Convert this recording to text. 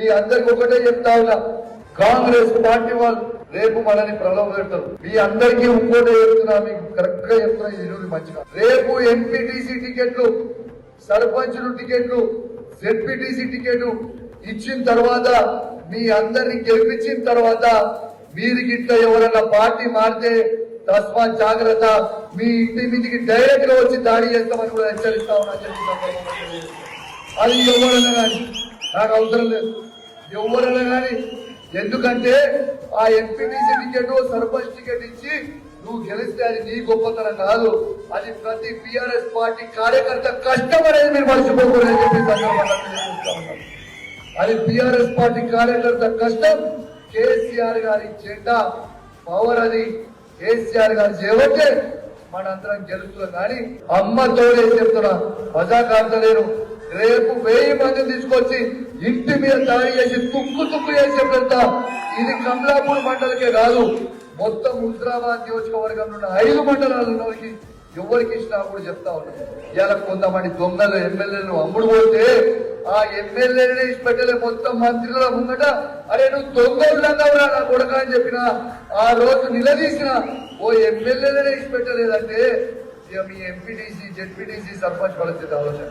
మీ అందరికి ఒకటే చెప్తా ఉన్నా, కాంగ్రెస్ పార్టీ వాళ్ళు రేపు మనని ప్రలోభపెడతారు. మీ అందరికీ ఇంకోటే చెప్తున్నా, మీకు కరెక్ట్ గా చెప్తున్నా, ఇది మంచిగా. రేపు ఎంపీటీసీ టికెట్లు, సర్పంచులు టికెట్లు, జెడ్పీటీసీ టికెట్ ఇచ్చిన తర్వాత, మీ అందరిని గెలిపించిన తర్వాత మీరు గిట్ల ఎవరైనా పార్టీ మారితే తస్మా జాగ్రత్త, మీ ఇంటి మీదికి డైరెక్ట్ గా వచ్చి దాడి చేస్తామని కూడా హెచ్చరిస్తా ఉన్నా. అది ఎవరైనా కానీ నాకు అవసరం లేదు, ఎవరైనా కానీ. ఎందుకంటే ఆ ఎంపీటీసీ టికెట్, సర్పంచ్ టికెట్ ఇచ్చి నువ్వు గెలిస్తే అది నీ గొప్పతనం కాదు, అది ప్రతి టీఆర్ఎస్ పార్టీ కార్యకర్త కష్టం అనేది మీరు మర్చిపోకూడదని చెప్పి అది టీఆర్ఎస్ పార్టీ కార్యకర్త కష్టం. కేసీఆర్ గారి జెండా పవర్, అది కేసీఆర్ గారు చేయబట్టే మనందరం గెలుస్తున్నాం. కానీ అమ్మతోనే చెప్తున్నా, మజాకాడతలేను. రేపు 1000 మందిని తీసుకొచ్చి ఇంటి మీద దాడి చేసి తుక్కు చేసే పెద్ద ఇది కమలాపూర్ మండలికే కాదు, మొత్తం హుజరాబాద్ నియోజకవర్గంలో ఉన్న 5 మండలాల ఎవరికి ఇచ్చినా కూడా చెప్తా ఉన్నాం. ఇలా కొంతమంది దొంగలు ఎమ్మెల్యేలు అమ్ముడు పోతే ఆ ఎమ్మెల్యేనే ఇచ్చి పెట్టలే, మొత్తం మంత్రుల ముంగట అరే నువ్వు దొంగలున్నావురా నా కొడుక అని చెప్పిన ఆ రోజు నిలదీసిన ఓ ఎమ్మెల్యేనే ఇచ్చి పెట్టలేదంటే ఇక మీ ఎంపీటీసీ, జెడ్పీటీసీ, సర్పంచ్ పరిస్థితి ఆలోచన.